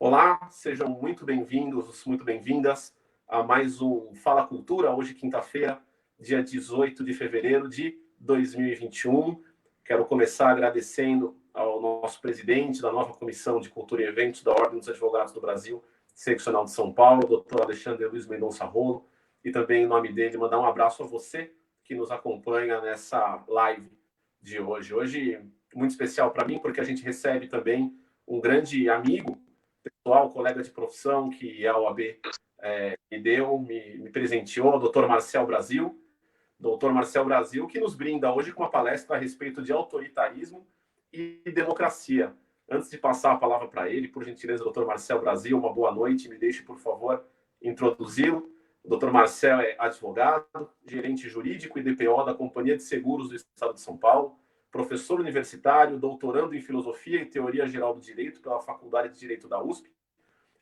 Olá, sejam muito bem-vindos, muito bem-vindas a mais um Fala Cultura, hoje quinta-feira, dia 18 de fevereiro de 2021. Quero começar agradecendo ao nosso presidente da nova Comissão de Cultura e Eventos da Ordem dos Advogados do Brasil, seccional de São Paulo, doutor Alexandre Luiz Mendonça Rolo, e também em nome dele mandar um abraço a você que nos acompanha nessa live de hoje. Hoje, muito especial para mim, porque a gente recebe também um grande amigo, pessoal, colega de profissão que a OAB me presenteou, o doutor Marcel Brasil. Doutor Marcel Brasil, que nos brinda hoje com uma palestra a respeito de autoritarismo e democracia. Antes de passar a palavra para ele, por gentileza, doutor Marcel Brasil, uma boa noite. Me deixe, por favor, introduzi-lo. O doutor Marcel é advogado, gerente jurídico e DPO da Companhia de Seguros do Estado de São Paulo, professor universitário, doutorando em Filosofia e Teoria Geral do Direito pela Faculdade de Direito da USP,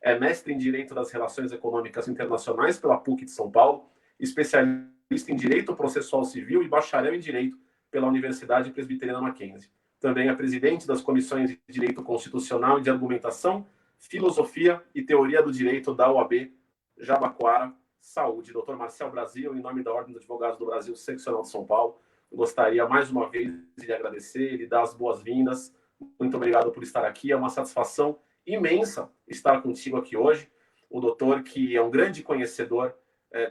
é mestre em Direito das Relações Econômicas Internacionais pela PUC de São Paulo, especialista em Direito Processual Civil e bacharel em Direito pela Universidade Presbiteriana Mackenzie. Também é presidente das comissões de Direito Constitucional e de Argumentação, Filosofia e Teoria do Direito da OAB Jabaquara Saúde. Dr. Marcel Brasil, em nome da Ordem dos Advogados do Brasil, seccional de São Paulo, gostaria mais uma vez de lhe agradecer, lhe dar as boas-vindas. Muito obrigado por estar aqui. É uma satisfação imensa estar contigo aqui hoje. O doutor, que é um grande conhecedor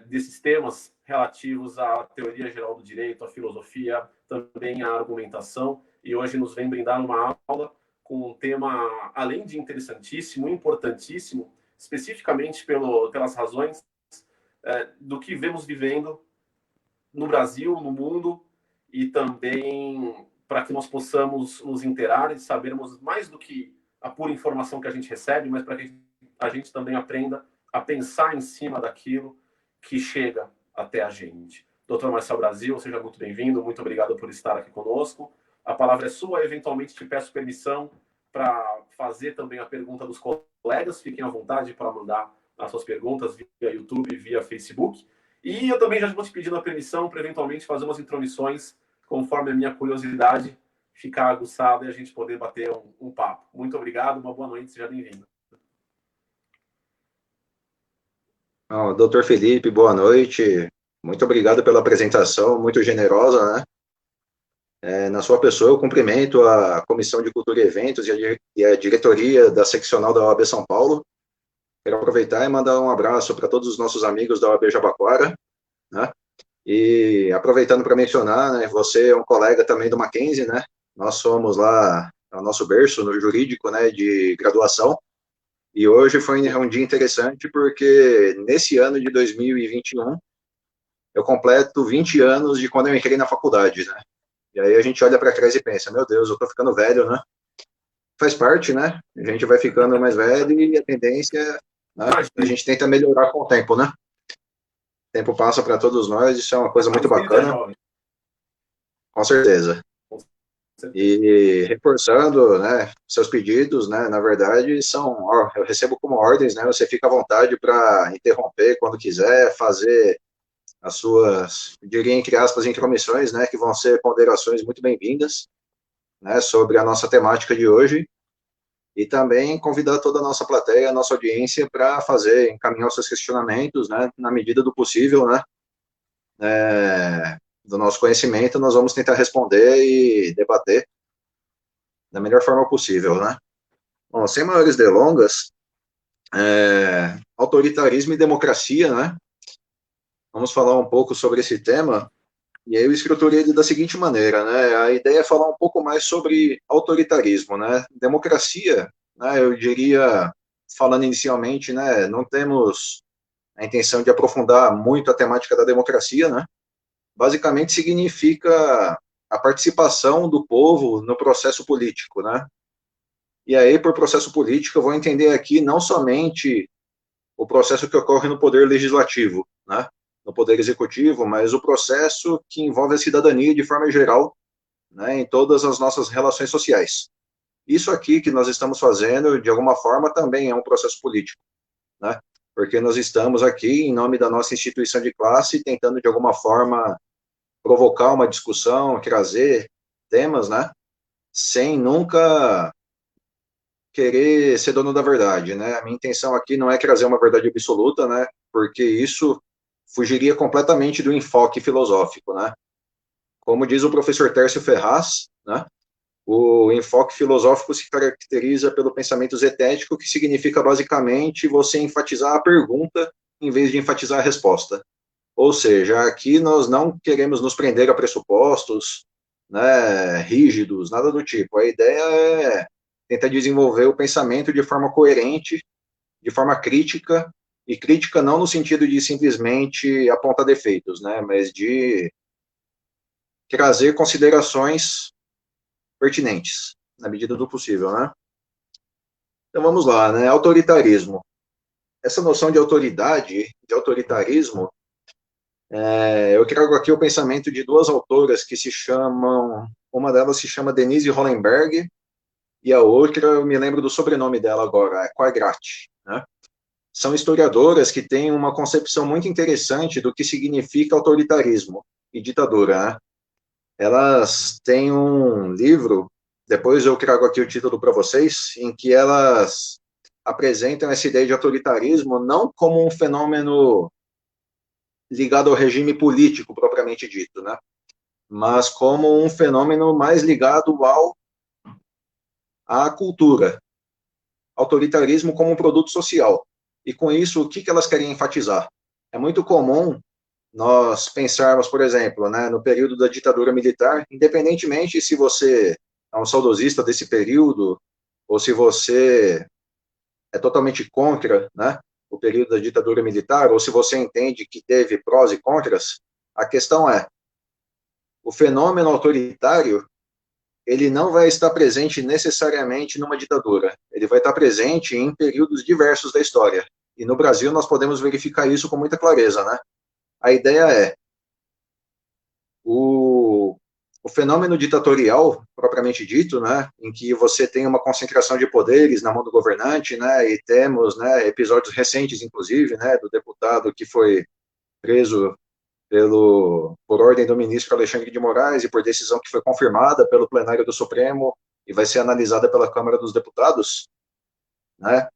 desses temas relativos à teoria geral do direito, à filosofia, também à argumentação, e hoje nos vem brindar uma aula com um tema, além de interessantíssimo, importantíssimo, especificamente pelas razões do que vemos vivendo no Brasil, no mundo, e também para que nós possamos nos inteirar e sabermos mais do que a pura informação que a gente recebe, mas para que a gente também aprenda a pensar em cima daquilo que chega até a gente. Doutor Marcel Brasil, seja muito bem-vindo, muito obrigado por estar aqui conosco. A palavra é sua, eventualmente te peço permissão para fazer também a pergunta dos colegas, fiquem à vontade para mandar as suas perguntas via YouTube, via Facebook. E eu também já vou te pedindo a permissão para eventualmente fazer umas intromissões conforme a minha curiosidade ficar aguçada e a gente poder bater um papo. Muito obrigado, uma boa noite, seja bem-vindo. Doutor Felipe, boa noite. Muito obrigado pela apresentação, muito generosa, né? Na sua pessoa, eu cumprimento a Comissão de Cultura e Eventos e a diretoria da seccional da OAB São Paulo. Quero aproveitar e mandar um abraço para todos os nossos amigos da OAB Jabaquara, né? E aproveitando para mencionar, né, você é um colega também do Mackenzie, né? Nós somos lá, o nosso berço no jurídico, né, de graduação. E hoje foi um dia interessante porque nesse ano de 2021 eu completo 20 anos de quando eu entrei na faculdade, né? E aí a gente olha para trás e pensa, meu Deus, eu tô ficando velho, né? Faz parte, né? A gente vai ficando mais velho e a tendência, né? A gente tenta melhorar com o tempo, né? O tempo passa para todos nós, isso é uma coisa muito bacana. Com certeza. E reforçando, né, seus pedidos, né, na verdade, eu recebo como ordens, né, você fica à vontade para interromper quando quiser, fazer as suas, diria entre aspas, intromissões, né, que vão ser ponderações muito bem-vindas, né, sobre a nossa temática de hoje, e também convidar toda a nossa plateia, a nossa audiência, para encaminhar os seus questionamentos, né, na medida do possível, né, do nosso conhecimento, nós vamos tentar responder e debater da melhor forma possível, né. Bom, sem maiores delongas, autoritarismo e democracia, né, vamos falar um pouco sobre esse tema. E aí eu estruturei ele da seguinte maneira, né? A ideia é falar um pouco mais sobre autoritarismo, né? Democracia, né? Eu diria, falando inicialmente, né? Não temos a intenção de aprofundar muito a temática da democracia, né? Basicamente significa a participação do povo no processo político, né? E aí, por processo político, eu vou entender aqui não somente o processo que ocorre no poder legislativo, né? No poder executivo, mas o processo que envolve a cidadania de forma geral, né, em todas as nossas relações sociais. Isso aqui que nós estamos fazendo, de alguma forma, também é um processo político, né, porque nós estamos aqui, em nome da nossa instituição de classe, tentando, de alguma forma, provocar uma discussão, trazer temas, né, sem nunca querer ser dono da verdade, né? A minha intenção aqui não é trazer uma verdade absoluta, né? Porque isso fugiria completamente do enfoque filosófico, né? Como diz o professor Tércio Ferraz, né? O enfoque filosófico se caracteriza pelo pensamento zetético, que significa basicamente você enfatizar a pergunta em vez de enfatizar a resposta. Ou seja, aqui nós não queremos nos prender a pressupostos, né, rígidos, nada do tipo. A ideia é tentar desenvolver o pensamento de forma coerente, de forma crítica, e crítica não no sentido de simplesmente apontar defeitos, né, mas de trazer considerações pertinentes, na medida do possível, né? Então vamos lá, né? Autoritarismo. Essa noção de autoridade, de autoritarismo, eu trago aqui o pensamento de duas autoras que se chamam, uma delas se chama Denise Hollenberg e a outra, eu me lembro do sobrenome dela agora, é Quadrati, né? São historiadoras que têm uma concepção muito interessante do que significa autoritarismo e ditadura, né? Elas têm um livro, depois eu trago aqui o título para vocês, em que elas apresentam essa ideia de autoritarismo não como um fenômeno ligado ao regime político propriamente dito, né? Mas como um fenômeno mais ligado à cultura, autoritarismo como um produto social. E com isso, o que elas querem enfatizar? É muito comum nós pensarmos, por exemplo, né, no período da ditadura militar, independentemente se você é um saudosista desse período ou se você é totalmente contra, né, o período da ditadura militar, ou se você entende que teve prós e contras, a questão é, o fenômeno autoritário, ele não vai estar presente necessariamente numa ditadura, ele vai estar presente em períodos diversos da história. E no Brasil nós podemos verificar isso com muita clareza, né? A ideia é, o, o fenômeno ditatorial, propriamente dito, né, em que você tem uma concentração de poderes na mão do governante, né, e temos, né, episódios recentes, inclusive, né, do deputado que foi preso por ordem do ministro Alexandre de Moraes e por decisão que foi confirmada pelo plenário do Supremo e vai ser analisada pela Câmara dos Deputados, né,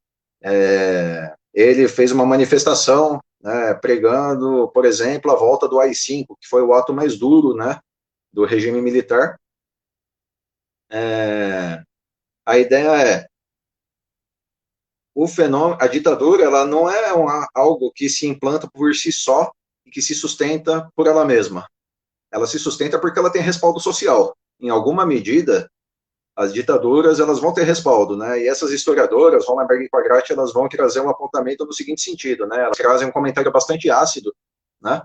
ele fez uma manifestação, né, pregando, por exemplo, a volta do AI-5, que foi o ato mais duro, né, do regime militar. A ideia é, o fenômeno, a ditadura, ela não é algo que se implanta por si só e que se sustenta por ela mesma. Ela se sustenta porque ela tem respaldo social. Em alguma medida, as ditaduras elas vão ter respaldo, né? E essas historiadoras, Hollenberg e Quadrati, elas vão trazer um apontamento no seguinte sentido, né? Elas trazem um comentário bastante ácido, né?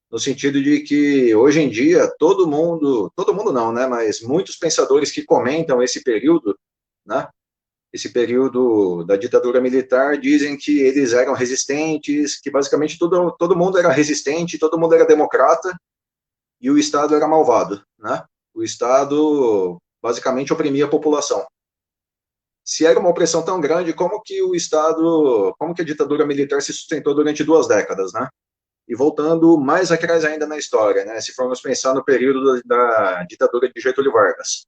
No sentido de que hoje em dia todo mundo não, né? Mas muitos pensadores que comentam esse período, né? Esse período da ditadura militar, dizem que eles eram resistentes, que basicamente todo mundo era resistente, todo mundo era democrata e o Estado era malvado, né? O Estado basicamente oprimia a população. Se era uma opressão tão grande, como que o Estado, como que a ditadura militar se sustentou durante 2 décadas, né? E voltando mais atrás ainda na história, né? Se formos pensar no período da ditadura de Getúlio Vargas,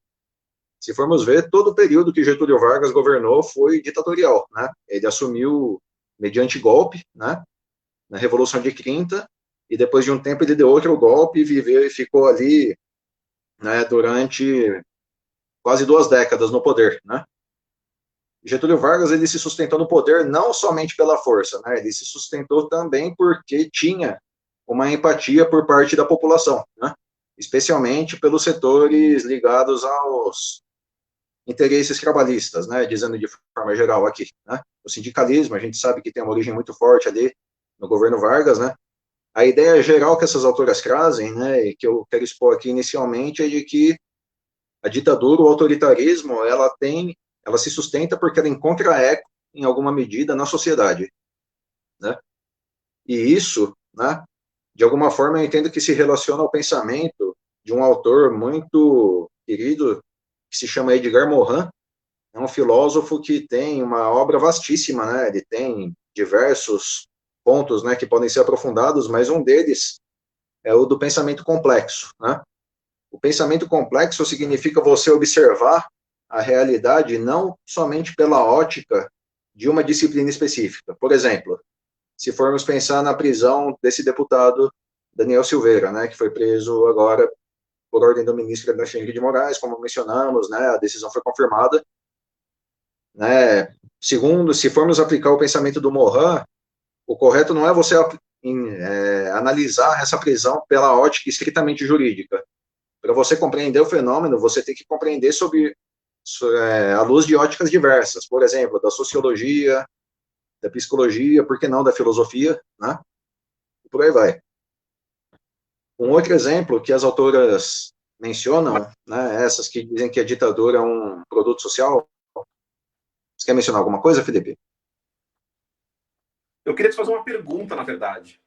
se formos ver, todo o período que Getúlio Vargas governou foi ditatorial, né? Ele assumiu mediante golpe, né? Na Revolução de 30, e depois de um tempo ele deu outro golpe e viveu e ficou ali, né, durante quase 2 décadas no poder, né? Getúlio Vargas, ele se sustentou no poder não somente pela força, né? Ele se sustentou também porque tinha uma empatia por parte da população, né? Especialmente pelos setores ligados aos interesses trabalhistas, né, dizendo de forma geral aqui, né, o sindicalismo, a gente sabe que tem uma origem muito forte ali no governo Vargas, né, a ideia geral que essas autoras trazem, né, e que eu quero expor aqui inicialmente, é de que a ditadura, o autoritarismo, ela se sustenta porque ela encontra eco, em alguma medida, na sociedade, né, e isso, né, de alguma forma eu entendo que se relaciona ao pensamento de um autor muito querido, que se chama Edgar Morin, é um filósofo que tem uma obra vastíssima, né? Ele tem diversos pontos, né, que podem ser aprofundados, mas um deles é o do pensamento complexo, né? O pensamento complexo significa você observar a realidade não somente pela ótica de uma disciplina específica. Por exemplo, se formos pensar na prisão desse deputado Daniel Silveira, né, que foi preso agora por ordem do ministro Alexandre de Moraes, como mencionamos, né, a decisão foi confirmada, né. Segundo, se formos aplicar o pensamento do Morin, o correto não é você analisar essa prisão pela ótica estritamente jurídica. Para você compreender o fenômeno, você tem que compreender sobre à luz de óticas diversas, por exemplo, da sociologia, da psicologia, por que não da filosofia, né? E por aí vai. Um outro exemplo que as autoras mencionam, né, essas que dizem que a ditadura é um produto social. Você quer mencionar alguma coisa, Felipe? Eu queria te fazer uma pergunta, na verdade.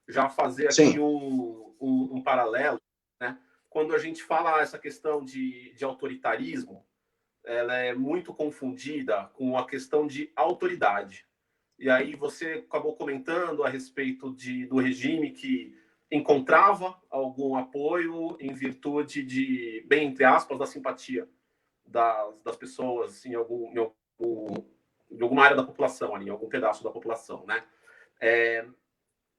Já fazer aqui Sim. um paralelo, né? Quando a gente fala essa questão de autoritarismo, ela é muito confundida com a questão de autoridade. E aí você acabou comentando a respeito do regime que encontrava algum apoio em virtude de, bem entre aspas, da simpatia das pessoas em alguma área da população ali, em algum pedaço da população, né?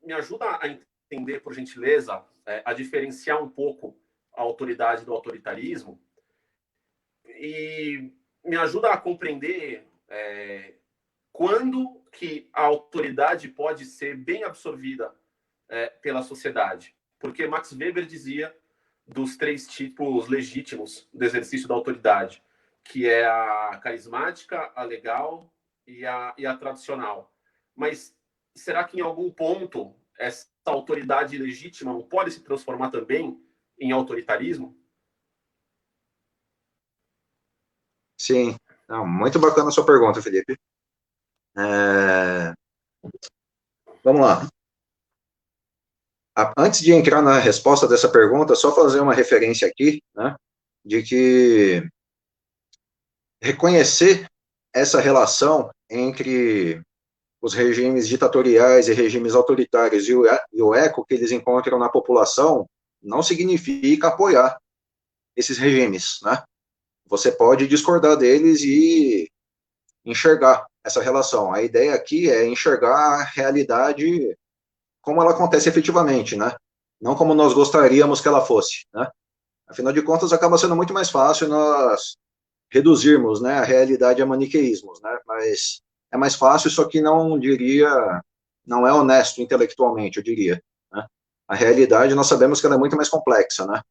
Me ajuda a entender, por gentileza, a diferenciar um pouco a autoridade do autoritarismo e me ajuda a compreender quando que a autoridade pode ser bem absorvida pela sociedade. Porque Max Weber dizia dos 3 tipos legítimos do exercício da autoridade, que é a carismática, a legal e a tradicional. Mas será que em algum ponto essa autoridade legítima não pode se transformar também em autoritarismo? Sim. Não, muito bacana a sua pergunta, Felipe. Vamos lá. Antes de entrar na resposta dessa pergunta, só fazer uma referência aqui, né, de que reconhecer essa relação entre os regimes ditatoriais e regimes autoritários e o eco que eles encontram na população não significa apoiar esses regimes, né? Você pode discordar deles e enxergar essa relação. A ideia aqui é enxergar a realidade como ela acontece efetivamente, né? Não como nós gostaríamos que ela fosse, né? Afinal de contas, acaba sendo muito mais fácil nós reduzirmos, né, a realidade a maniqueísmos, né? Mas é mais fácil, só que não é honesto intelectualmente, eu diria, né? A realidade, nós sabemos que ela é muito mais complexa, né?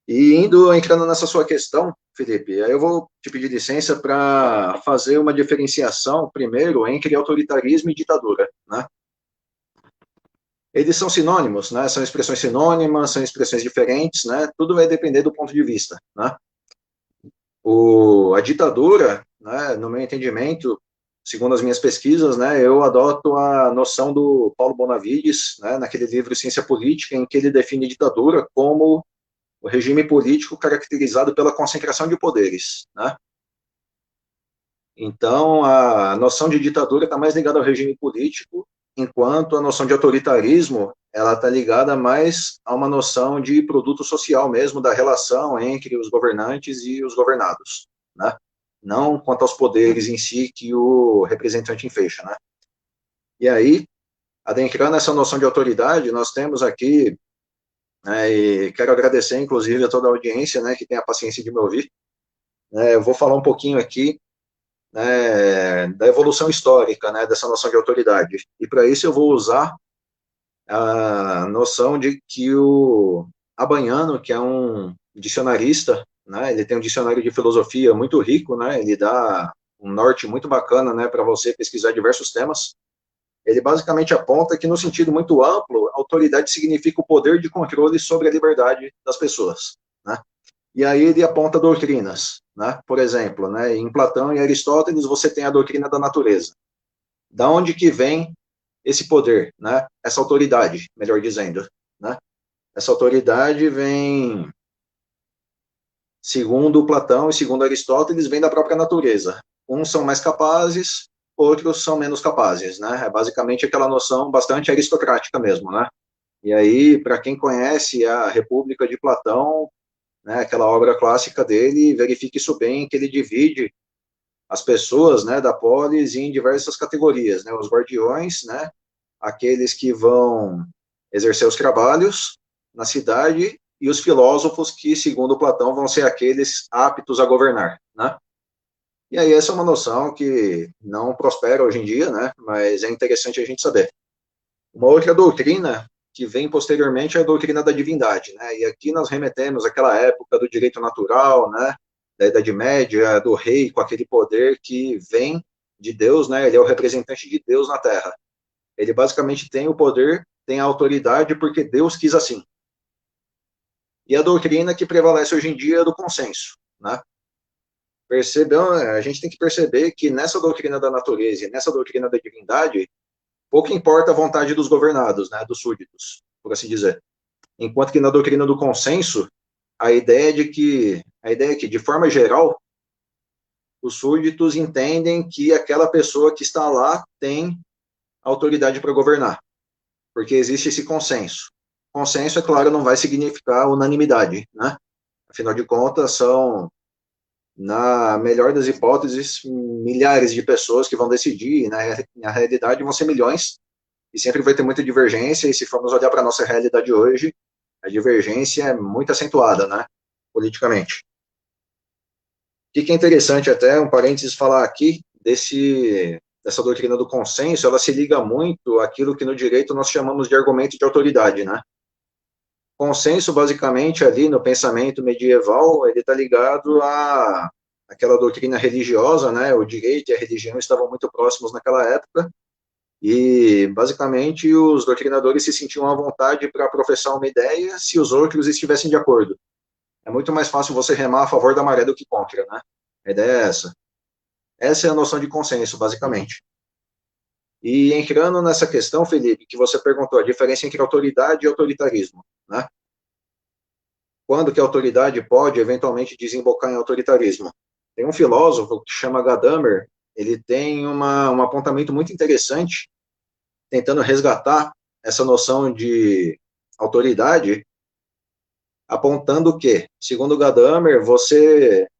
E entrando nessa sua questão, Felipe, aí eu vou te pedir licença para fazer uma diferenciação, primeiro, entre autoritarismo e ditadura, né? Eles são sinônimos, né? São expressões sinônimas, são expressões diferentes, né? Tudo vai depender do ponto de vista, né? A ditadura, né, no meu entendimento, segundo as minhas pesquisas, né, eu adoto a noção do Paulo Bonavides, né, naquele livro Ciência Política, em que ele define ditadura como o regime político caracterizado pela concentração de poderes, né? Então, a noção de ditadura está mais ligada ao regime político, enquanto a noção de autoritarismo ela está ligada mais a uma noção de produto social mesmo, da relação entre os governantes e os governados, né? Não quanto aos poderes em si que o representante enfeixa, né? E aí, adentrando essa noção de autoridade, nós temos aqui, né, e quero agradecer, inclusive, a toda a audiência, né, que tem a paciência de me ouvir, né, eu vou falar um pouquinho aqui, né, da evolução histórica, né, dessa noção de autoridade. E para isso eu vou usar a noção de que o Abaniano, que é um dicionarista, né, ele tem um dicionário de filosofia muito rico, né, ele dá um norte muito bacana, né, para você pesquisar diversos temas. Ele basicamente aponta que, no sentido muito amplo, autoridade significa o poder de controle sobre a liberdade das pessoas, né? E aí ele aponta doutrinas, né? Por exemplo, né, em Platão e Aristóteles você tem a doutrina da natureza. Da onde que vem esse poder, né? Essa autoridade, melhor dizendo, né? Essa autoridade vem, segundo Platão e segundo Aristóteles, vem da própria natureza. Uns são mais capazes, outros são menos capazes, né? É basicamente aquela noção bastante aristocrática mesmo, né? E aí, para quem conhece a República de Platão, né, aquela obra clássica dele, verifique isso bem, que ele divide as pessoas, né, da polis em diversas categorias, né, os guardiões, né, aqueles que vão exercer os trabalhos na cidade e os filósofos que, segundo Platão, vão ser aqueles aptos a governar, né? E aí essa é uma noção que não prospera hoje em dia, né? Mas é interessante a gente saber. Uma outra doutrina que vem posteriormente é a doutrina da divindade, né? E aqui nós remetemos àquela época do direito natural, né? Da Idade Média, do rei com aquele poder que vem de Deus, né? Ele é o representante de Deus na Terra. Ele basicamente tem o poder, tem a autoridade porque Deus quis assim. E a doutrina que prevalece hoje em dia é do consenso, né? A gente tem que perceber que nessa doutrina da natureza e nessa doutrina da divindade, pouco importa a vontade dos governados, né, dos súditos, por assim dizer. Enquanto que na doutrina do consenso, a ideia é que, de forma geral, os súditos entendem que aquela pessoa que está lá tem autoridade para governar, porque existe esse consenso. Consenso, é claro, não vai significar unanimidade, né? Afinal de contas, são, na melhor das hipóteses, milhares de pessoas que vão decidir, e na realidade vão ser milhões, e sempre vai ter muita divergência, e se formos olhar para a nossa realidade hoje, a divergência é muito acentuada, né, politicamente. O que é interessante até, um parênteses falar aqui, dessa doutrina do consenso, ela se liga muito àquilo que no direito nós chamamos de argumento de autoridade, né? Consenso, basicamente, ali no pensamento medieval, ele está ligado à aquela doutrina religiosa, né? O direito e a religião estavam muito próximos naquela época, e, basicamente, os doutrinadores se sentiam à vontade para professar uma ideia se os outros estivessem de acordo. É muito mais fácil você remar a favor da maré do que contra, né? A ideia é essa. Essa é a noção de consenso, basicamente. E entrando nessa questão, Felipe, que você perguntou, a diferença entre autoridade e autoritarismo, né? Quando que a autoridade pode, eventualmente, desembocar em autoritarismo? Tem um filósofo que chama Gadamer, ele tem um apontamento muito interessante, tentando resgatar essa noção de autoridade, apontando que, segundo Gadamer,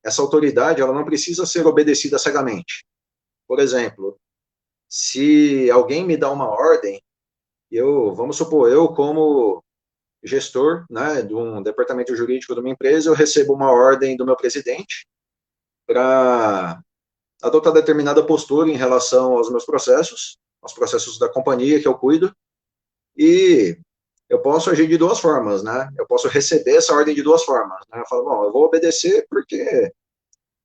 essa autoridade, ela não precisa ser obedecida cegamente. Por exemplo, se alguém me dá uma ordem, vamos supor, eu como gestor, né, de um departamento jurídico de uma empresa, eu recebo uma ordem do meu presidente para adotar determinada postura em relação aos meus processos, aos processos da companhia que eu cuido, e eu posso agir de duas formas, né? Eu posso receber essa ordem de duas formas, né? Eu falo, bom, eu vou obedecer porque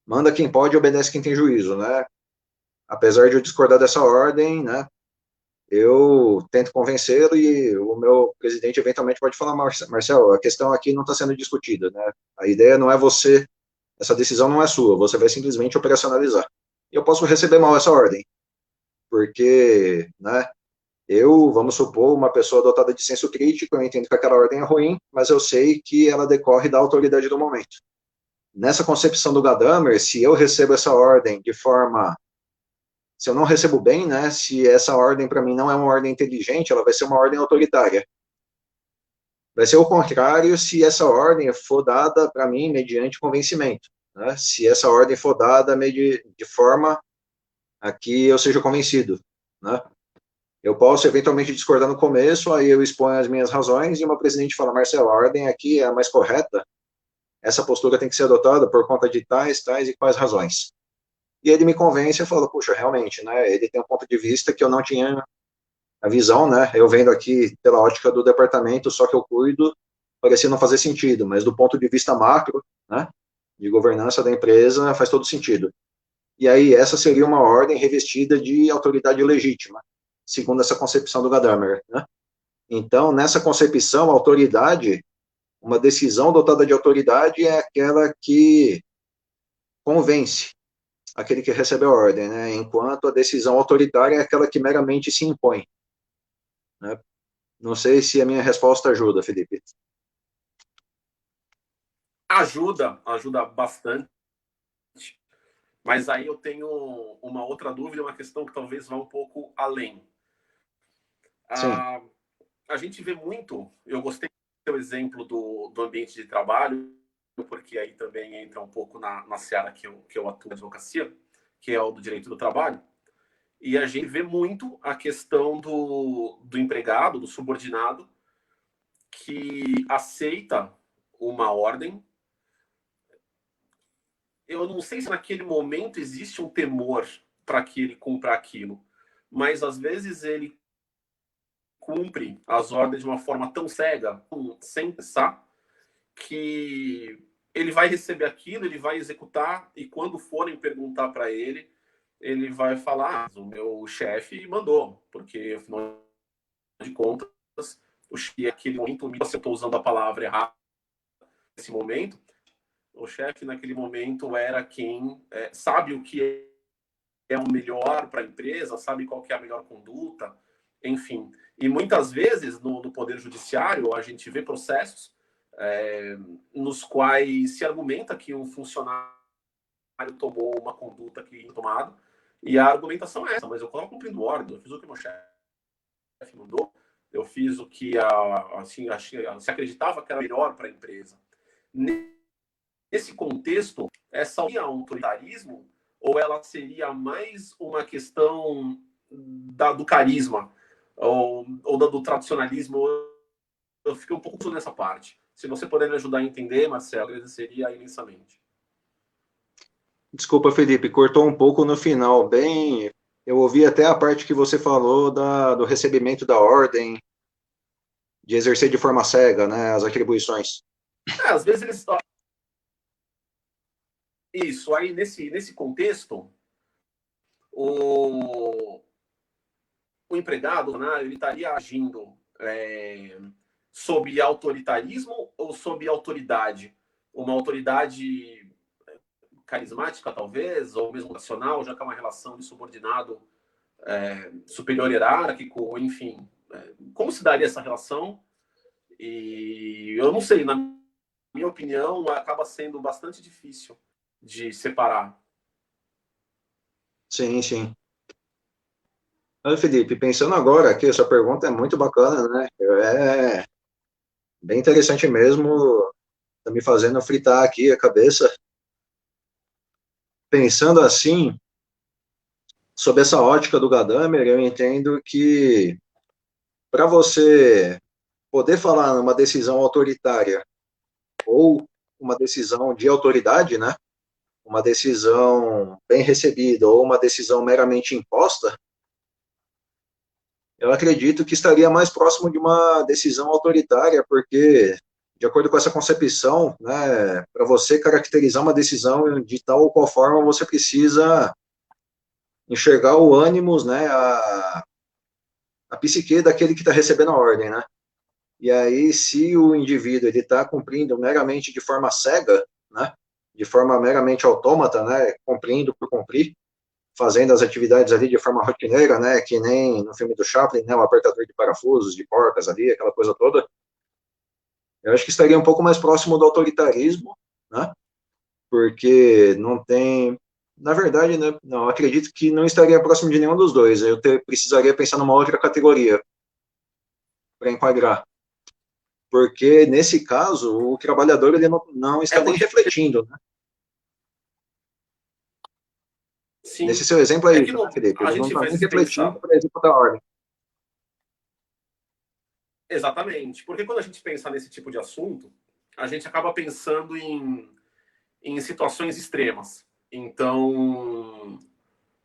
manda quem pode e obedece quem tem juízo, né? Apesar de eu discordar dessa ordem, né? Eu tento convencê-lo e o meu presidente eventualmente pode falar, Marcelo, a questão aqui não está sendo discutida, né? A ideia não é essa decisão não é sua, você vai simplesmente operacionalizar. E eu posso receber mal essa ordem, porque, né, vamos supor, uma pessoa dotada de senso crítico, eu entendo que aquela ordem é ruim, mas eu sei que ela decorre da autoridade do momento. Nessa concepção do Gadamer, se eu recebo essa ordem se eu não recebo bem, né, se essa ordem para mim não é uma ordem inteligente, ela vai ser uma ordem autoritária. Vai ser o contrário se essa ordem for dada para mim mediante convencimento, né? Se essa ordem for dada de forma a que eu seja convencido, né? Eu posso eventualmente discordar no começo, aí eu exponho as minhas razões e o meu presidente fala, Marcelo, a ordem aqui é a mais correta, essa postura tem que ser adotada por conta de tais, tais e quais razões. E ele me convence e fala, puxa, realmente, né? Ele tem um ponto de vista que eu não tinha a visão, né? Eu vendo aqui pela ótica do departamento, só que eu cuido, parecia não fazer sentido, mas do ponto de vista macro, né? De governança da empresa, faz todo sentido. E aí, essa seria uma ordem revestida de autoridade legítima, segundo essa concepção do Gadamer, né? Então, nessa concepção, autoridade, uma decisão dotada de autoridade é aquela que convence aquele que recebe a ordem, né? Enquanto a decisão autoritária é aquela que meramente se impõe, né? Não sei se a minha resposta ajuda, Felipe. Ajuda bastante. Mas aí eu tenho uma outra dúvida, uma questão que talvez vá um pouco além. Sim, A gente vê muito, eu gostei do seu exemplo do ambiente de trabalho, porque aí também entra um pouco na seara que eu atuo na advocacia, que é o do direito do trabalho, e a gente vê muito a questão do empregado, do subordinado, que aceita uma ordem. Eu não sei se naquele momento existe um temor para que ele cumpra aquilo, mas às vezes ele cumpre as ordens de uma forma tão cega, sem pensar, que ele vai receber aquilo, ele vai executar, e quando forem perguntar para ele, ele vai falar: o meu chefe mandou, porque afinal de contas, o chefe, naquele momento, se eu estou usando a palavra errada nesse momento, o chefe naquele momento era quem sabe o que é o melhor para a empresa, sabe qual que é a melhor conduta, enfim. E muitas vezes no Poder Judiciário a gente vê processos nos quais se argumenta que um funcionário tomou uma conduta que tinha tomado, e a argumentação é essa: mas eu estava cumprindo ordem, eu fiz o que meu chefe mandou, eu fiz o que assim, se acreditava que era melhor para a empresa. Nesse contexto, essa seria autoritarismo, ou ela seria mais uma questão do carisma, ou do tradicionalismo? Eu fiquei um pouco confuso nessa parte. Se você puder me ajudar a entender, Marcelo, agradeceria imensamente. Desculpa, Felipe, cortou um pouco no final, bem. Eu ouvi até a parte que você falou do recebimento da ordem, de exercer de forma cega, né, as atribuições. Às vezes eles. Isso, aí nesse contexto, o, o empregado, né, ele estaria agindo sob autoritarismo ou sob autoridade? Uma autoridade carismática, talvez, ou mesmo racional, já que é uma relação de subordinado superior hierárquico, enfim. Como se daria essa relação? E eu não sei, na minha opinião, acaba sendo bastante difícil de separar. Sim, sim. Olha, Felipe, pensando agora aqui, essa pergunta é muito bacana, né? É bem interessante mesmo, tá me fazendo fritar aqui a cabeça. Pensando assim, sob essa ótica do Gadamer, eu entendo que para você poder falar numa decisão autoritária ou uma decisão de autoridade, né? Uma decisão bem recebida ou uma decisão meramente imposta, eu acredito que estaria mais próximo de uma decisão autoritária, porque, de acordo com essa concepção, né, para você caracterizar uma decisão de tal ou qual forma, você precisa enxergar o ânimos, né, a psique daquele que está recebendo a ordem, né? E aí, se o indivíduo ele está cumprindo meramente de forma cega, né, de forma meramente autômata, né, cumprindo por cumprir, fazendo as atividades ali de forma rotineira, né, que nem no filme do Chaplin, né, o apertador de parafusos, de porcas ali, aquela coisa toda, eu acho que estaria um pouco mais próximo do autoritarismo, né, porque não tem, na verdade, né, não, acredito que não estaria próximo de nenhum dos dois, precisaria pensar numa outra categoria para enquadrar, porque nesse caso, o trabalhador ele não está nem Porque, refletindo, né? Nesse sim, seu exemplo é é que isso, né, Felipe? a Ele não gente está vai nem se refletindo pensar. para executar a ordem. Exatamente. Porque quando a gente pensa nesse tipo de assunto, a gente acaba pensando em situações extremas. Então,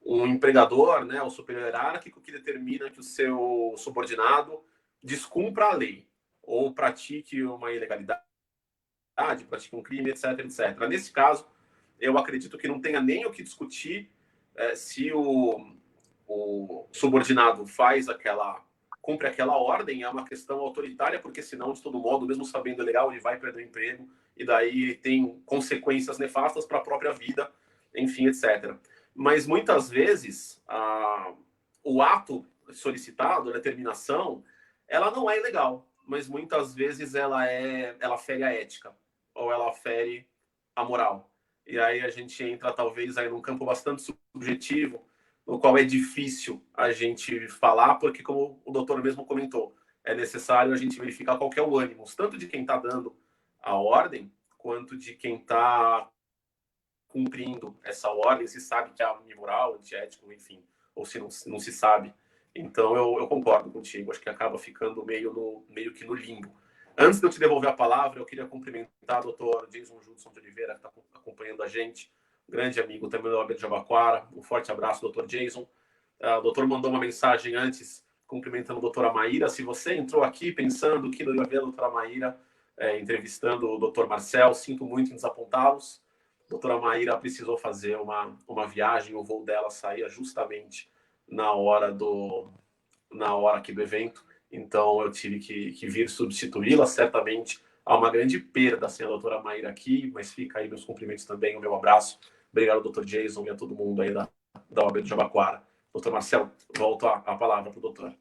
um empregador, né, o superior hierárquico, que determina que o seu subordinado descumpra a lei ou pratique uma ilegalidade, pratique um crime, etc, etc. Nesse caso, eu acredito que não tenha nem o que discutir se o subordinado cumpre aquela ordem, é uma questão autoritária, porque senão, de todo modo, mesmo sabendo legal, ele vai perder o emprego e daí tem consequências nefastas para a própria vida, enfim, etc. Mas muitas vezes o ato solicitado, a determinação, ela não é ilegal, mas muitas vezes ela fere a ética ou ela fere a moral. E aí a gente entra talvez aí num campo bastante subjetivo, no qual é difícil a gente falar, porque como o doutor mesmo comentou, é necessário a gente verificar qual que é o ânimo, tanto de quem está dando a ordem, quanto de quem está cumprindo essa ordem, se sabe que é imoral, antiético, enfim, ou se não se sabe. Então, eu concordo contigo, acho que acaba ficando meio que no limbo. Antes de eu te devolver a palavra, eu queria cumprimentar o doutor Jason Judson de Oliveira, que está acompanhando a gente, grande amigo também do OAB de Jabaquara. Um forte abraço, doutor Jason. O doutor mandou uma mensagem antes, cumprimentando a doutora Maíra. Se você entrou aqui pensando que não ia ver a doutora Maíra entrevistando o doutor Marcel, sinto muito em desapontá-los. A doutora Maíra precisou fazer uma viagem, o voo dela saía justamente na hora aqui do evento, então eu tive que vir substituí-la. Certamente há uma grande perda sem a doutora Maíra aqui, mas fica aí meus cumprimentos também, o meu abraço. Obrigado, doutor Jason, e a todo mundo aí da OAB do Jabaquara. Doutor Marcelo, volto a palavra para o doutor.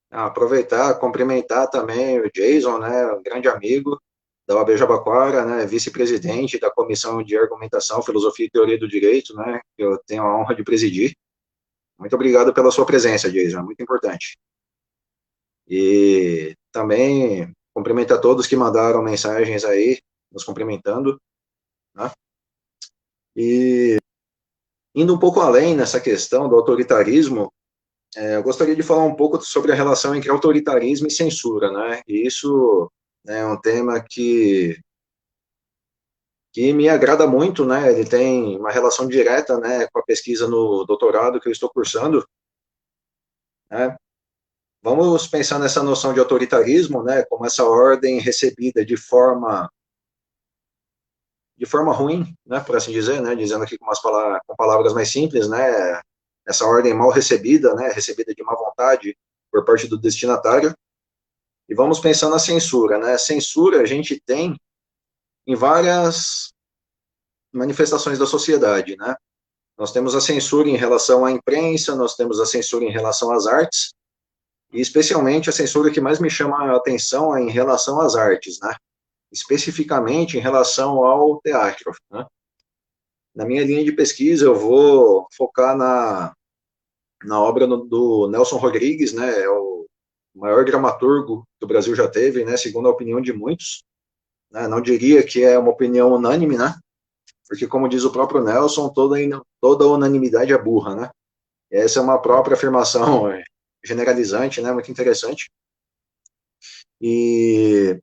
Aproveitar, cumprimentar também o Jason, né, um grande amigo da OAB Jabaquara, né, vice-presidente da Comissão de Argumentação, Filosofia e Teoria do Direito, né, que eu tenho a honra de presidir. Muito obrigado pela sua presença, Jason, é muito importante. E também cumprimentar todos que mandaram mensagens aí, nos cumprimentando, né? E indo um pouco além nessa questão do autoritarismo, eu gostaria de falar um pouco sobre a relação entre autoritarismo e censura, né? E isso é um tema que me agrada muito, né? Ele tem uma relação direta, né, com a pesquisa no doutorado que eu estou cursando, né? Vamos pensar nessa noção de autoritarismo, né, como essa ordem recebida de forma ruim, né, por assim dizer, né, dizendo aqui com palavras mais simples, né, essa ordem mal recebida, né, recebida de má vontade por parte do destinatário. E vamos pensar na censura, né? Censura a gente tem em várias manifestações da sociedade, né? Nós temos a censura em relação à imprensa, nós temos a censura em relação às artes, e especialmente a censura que mais me chama a atenção é em relação às artes, né? Especificamente em relação ao teatro, né? Na minha linha de pesquisa, eu vou focar na obra do Nelson Rodrigues, né? É o maior dramaturgo que o Brasil já teve, né? Segundo a opinião de muitos, né? Não diria que é uma opinião unânime, né? Porque, como diz o próprio Nelson, toda unanimidade é burra, né? Essa é uma própria afirmação generalizante, né? Muito interessante. E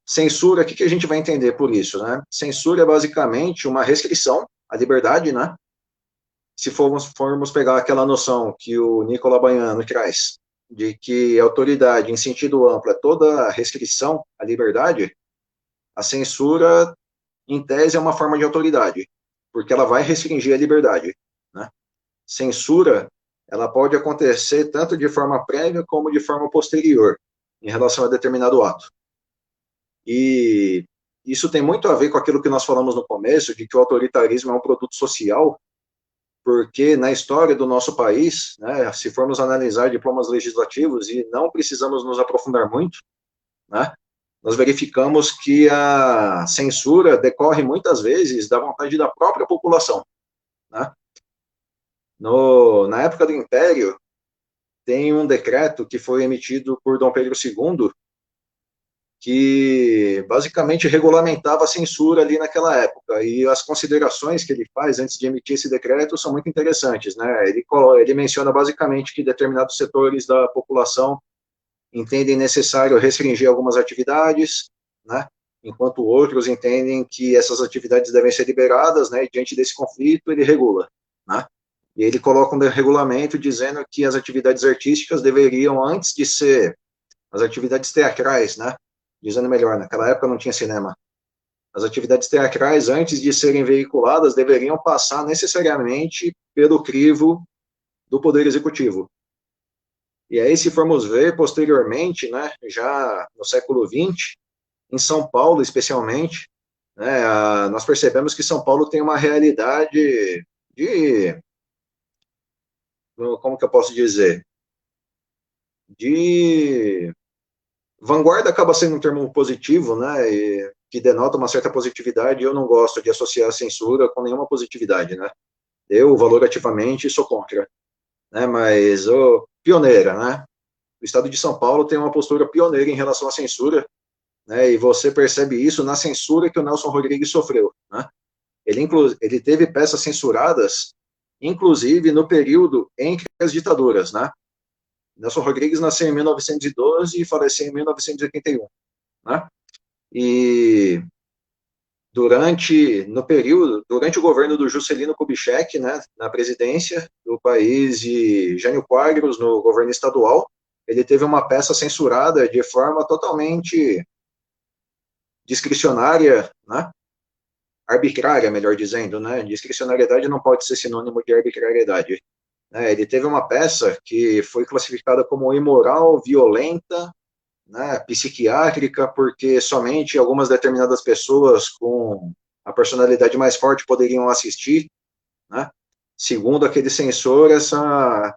censura, o que a gente vai entender por isso, né? Censura é basicamente uma restrição à liberdade, né? Se formos pegar aquela noção que o Nicola Baiano traz, de que a autoridade, em sentido amplo, é toda restrição à liberdade, a censura, em tese, é uma forma de autoridade, porque ela vai restringir a liberdade, né? Censura, ela pode acontecer tanto de forma prévia como de forma posterior, em relação a determinado ato. E isso tem muito a ver com aquilo que nós falamos no começo, de que o autoritarismo é um produto social, porque na história do nosso país, né, se formos analisar diplomas legislativos, e não precisamos nos aprofundar muito, né, nós verificamos que a censura decorre muitas vezes da vontade da própria população, né? Na época do Império, tem um decreto que foi emitido por Dom Pedro II, que basicamente regulamentava a censura ali naquela época, e as considerações que ele faz antes de emitir esse decreto são muito interessantes, né? Ele menciona basicamente que determinados setores da população entendem necessário restringir algumas atividades, né? Enquanto outros entendem que essas atividades devem ser liberadas, né? E diante desse conflito, ele regula, né? E ele coloca um regulamento dizendo que as atividades artísticas deveriam, antes de ser as atividades teatrais, né? Dizendo melhor, naquela época não tinha cinema. As atividades teatrais, antes de serem veiculadas, deveriam passar necessariamente pelo crivo do Poder Executivo. E aí, se formos ver, posteriormente, né, já no século XX, em São Paulo, especialmente, né, nós percebemos que São Paulo tem uma realidade de, como que eu posso dizer, de vanguarda acaba sendo um termo positivo, né, que denota uma certa positividade, e eu não gosto de associar a censura com nenhuma positividade, né. Eu, valorativamente, sou contra, né, mas pioneira, né. O Estado de São Paulo tem uma postura pioneira em relação à censura, né, e você percebe isso na censura que o Nelson Rodrigues sofreu, né? Ele teve peças censuradas, inclusive no período entre as ditaduras, né? Nelson Rodrigues nasceu em 1912 e faleceu em 1981, né? E durante o governo do Juscelino Kubitschek, né, na presidência do país, e Jânio Quadros no governo estadual, ele teve uma peça censurada de forma totalmente discricionária, né, arbitrária, melhor dizendo, né, discricionariedade não pode ser sinônimo de arbitrariedade. Ele teve uma peça que foi classificada como imoral, violenta, né, psiquiátrica, porque somente algumas determinadas pessoas com a personalidade mais forte poderiam assistir, né? Segundo aquele censor, essa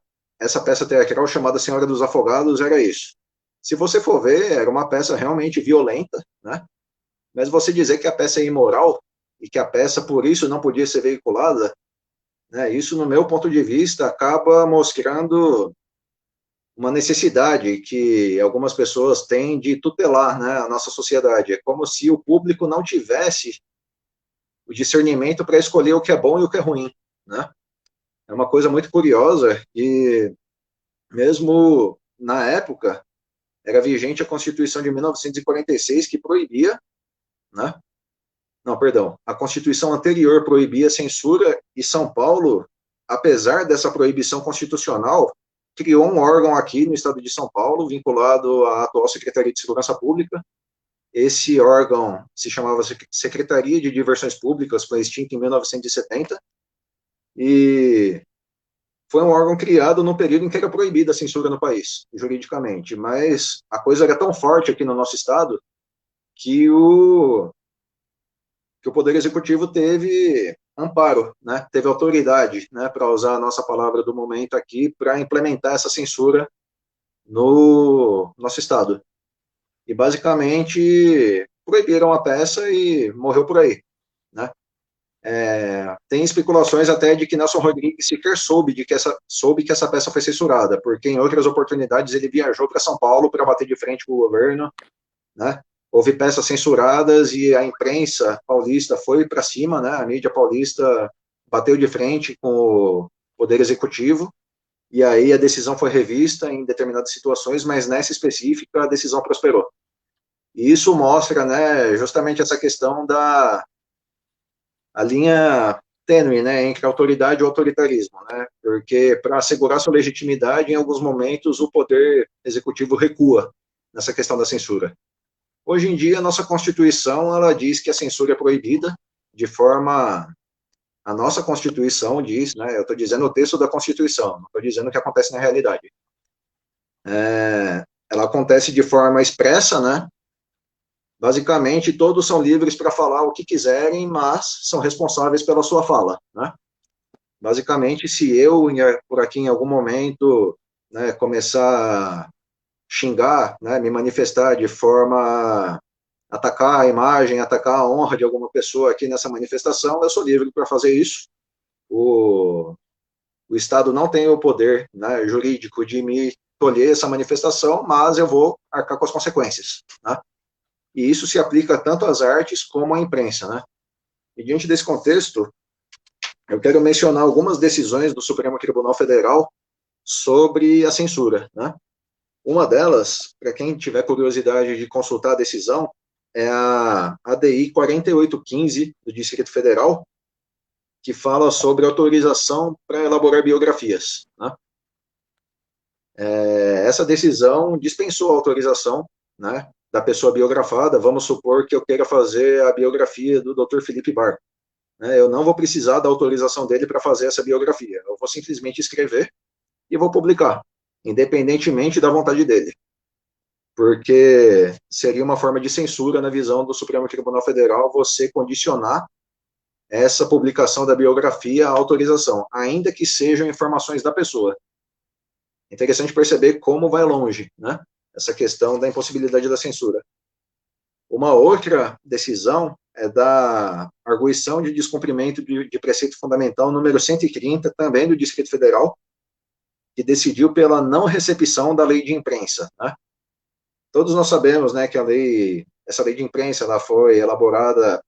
peça teatral chamada Senhora dos Afogados era isso. Se você for ver, era uma peça realmente violenta, né? Mas você dizer que a peça é imoral e que a peça, por isso, não podia ser veiculada, né? Isso, no meu ponto de vista, acaba mostrando uma necessidade que algumas pessoas têm de tutelar, né, a nossa sociedade. É como se o público não tivesse o discernimento para escolher o que é bom e o que é ruim, né? É uma coisa muito curiosa e mesmo na época era vigente a Constituição de 1946 que proibia, né? Não, perdão, a Constituição anterior proibia a censura e São Paulo, apesar dessa proibição constitucional, criou um órgão aqui no estado de São Paulo, vinculado à atual Secretaria de Segurança Pública. Esse órgão se chamava Secretaria de Diversões Públicas, foi extinto em 1970, e foi um órgão criado no período em que era proibida a censura no país, juridicamente, mas a coisa era tão forte aqui no nosso estado que o Poder Executivo teve amparo, né, teve autoridade, né, para usar a nossa palavra do momento aqui, para implementar essa censura no nosso estado. E basicamente proibiram a peça e morreu por aí, né? Tem especulações até de que Nelson Rodrigues sequer soube que essa peça foi censurada, porque em outras oportunidades ele viajou para São Paulo para bater de frente com o governo, né? Houve peças censuradas e a imprensa paulista foi para cima, né? A mídia paulista bateu de frente com o Poder Executivo, e aí a decisão foi revista em determinadas situações, mas nessa específica a decisão prosperou. E isso mostra, né, justamente essa questão a linha tênue, né, entre autoridade e autoritarismo, né? Porque para assegurar sua legitimidade, em alguns momentos o Poder Executivo recua nessa questão da censura. Hoje em dia, a nossa Constituição, ela diz que a censura é proibida de forma... A nossa Constituição diz, né, eu estou dizendo o texto da Constituição, não estou dizendo o que acontece na realidade. Ela acontece de forma expressa, né? Basicamente, todos são livres para falar o que quiserem, mas são responsáveis pela sua fala, né? Basicamente, se eu, por aqui, em algum momento, né, começar a xingar, né, me manifestar de forma a atacar a imagem, atacar a honra de alguma pessoa aqui nessa manifestação, eu sou livre para fazer isso. O Estado não tem o poder, né, jurídico de me tolher essa manifestação, mas eu vou arcar com as consequências, né? E isso se aplica tanto às artes como à imprensa, né? E diante desse contexto, eu quero mencionar algumas decisões do Supremo Tribunal Federal sobre a censura, né? Uma delas, para quem tiver curiosidade de consultar a decisão, é a ADI 4815 do Distrito Federal, que fala sobre autorização para elaborar biografias, né? Essa decisão dispensou a autorização, né, da pessoa biografada. Vamos supor que eu queira fazer a biografia do Dr. Felipe Bar, né? Eu não vou precisar da autorização dele para fazer essa biografia. Eu vou simplesmente escrever e vou publicar, independentemente da vontade dele, porque seria uma forma de censura na visão do Supremo Tribunal Federal você condicionar essa publicação da biografia à autorização, ainda que sejam informações da pessoa. Interessante perceber como vai longe, né, essa questão da impossibilidade da censura. Uma outra decisão é da arguição de descumprimento de preceito fundamental número 130, também do Distrito Federal, que decidiu pela não recepção da lei de imprensa, né? Todos nós sabemos, né, que a lei essa lei de imprensa ela foi elaborada